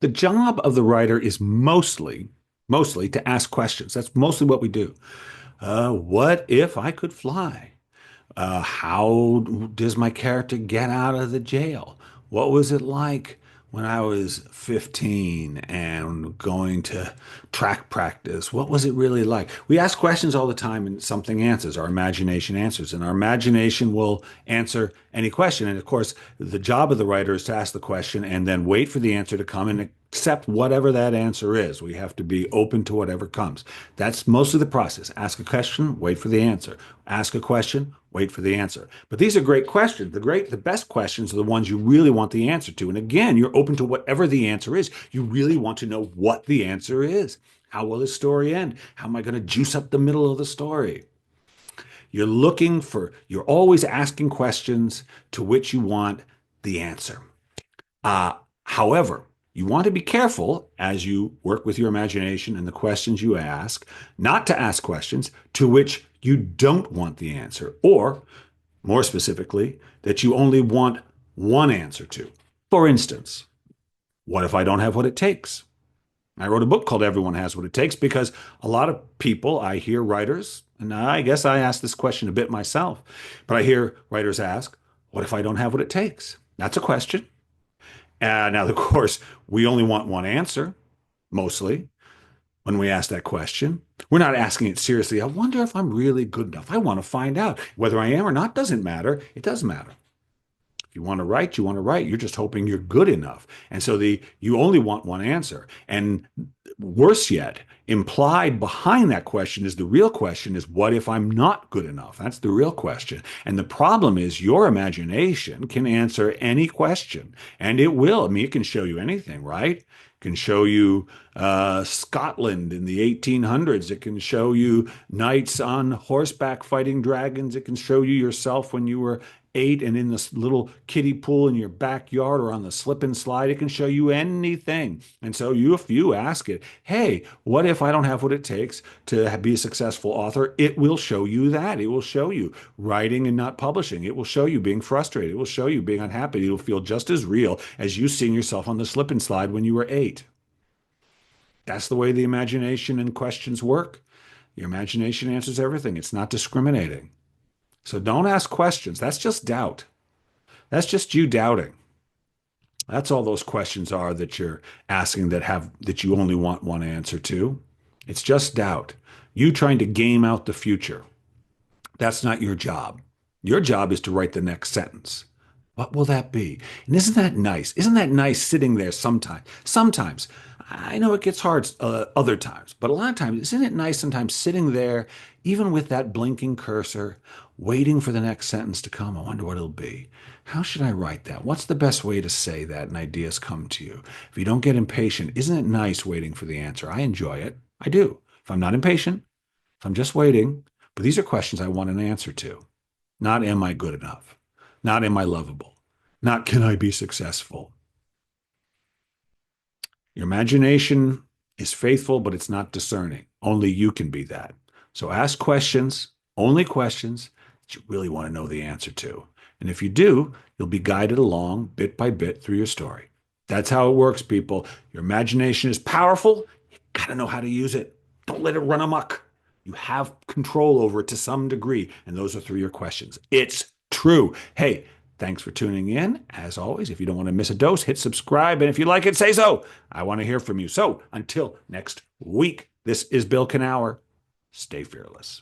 The job of the writer is mostly to ask questions. That's mostly what we do. What if I could fly? How does my character get out of the jail? What was it like when I was 15 and going to track practice? What was it really like? We ask questions all the time and something answers. Our imagination answers, and our imagination will answer any question. And of course, the job of the writer is to ask the question and then wait for the answer to come and accept whatever that answer is. We have to be open to whatever comes. That's most of the process. Ask a question, wait for the answer. Ask a question, wait for the answer. But these are great questions. The best questions are the ones you really want the answer to. And again, you're open to whatever the answer is. You really want to know what the answer is. How will the story end? How am I going to juice up the middle of the story? You're always asking questions to which you want the answer. However, you want to be careful as you work with your imagination and the questions you ask, not to ask questions to which you don't want the answer, or more specifically, that you only want one answer to. For instance, what if I don't have what it takes? I wrote a book called Everyone Has What It Takes because a lot of people, I hear writers, and I guess I ask this question a bit myself, but I hear writers ask, what if I don't have what it takes? That's a question. Now, of course, we only want one answer, mostly, when we ask that question. We're not asking it seriously. I wonder if I'm really good enough. I want to find out. Whether I am or not doesn't matter. It does matter. If you want to write, you want to write. You're just hoping you're good enough. And so you only want one answer. And worse yet, implied behind that question is the real question is, what if I'm not good enough? That's the real question. And the problem is your imagination can answer any question, and it will. I mean, it can show you anything, right? It can show you Scotland in the 1800s. It can show you knights on horseback fighting dragons. It can show you yourself when you were 8 and in this little kiddie pool in your backyard or on the slip and slide. It can show you anything. And so if you ask it, hey, what if I don't have what it takes to be a successful author? It will show you that. It will show you writing and not publishing. It will show you being frustrated. It will show you being unhappy. It'll feel just as real as you seeing yourself on the slip and slide when you were 8. That's the way the imagination and questions work. Your imagination answers everything. It's not discriminating. So don't ask questions. That's just doubt. That's just you doubting. That's all those questions are that you're asking that you only want one answer to. It's just doubt. You trying to game out the future. That's not your job. Your job is to write the next sentence. What will that be? And isn't that nice? Isn't that nice sitting there sometimes? Sometimes. I know it gets hard other times, but a lot of times, isn't it nice sometimes sitting there, even with that blinking cursor, waiting for the next sentence to come? I wonder what it'll be. How should I write that? What's the best way to say that and ideas come to you? If you don't get impatient, isn't it nice waiting for the answer? I enjoy it. I do. If I'm not impatient, if I'm just waiting, but these are questions I want an answer to. Not am I good enough? Not am I lovable? Not can I be successful? Your imagination is faithful, but it's not discerning. Only you can be that. So ask questions, only questions that you really want to know the answer to. And if you do, you'll be guided along bit by bit through your story. That's how it works, people. Your imagination is powerful. You got to know how to use it. Don't let it run amok. You have control over it to some degree. And those are through your questions. It's true. Hey, thanks for tuning in. As always, if you don't want to miss a dose, hit subscribe. And if you like it, say so. I want to hear from you. So until next week, this is Bill Kenower. Stay fearless.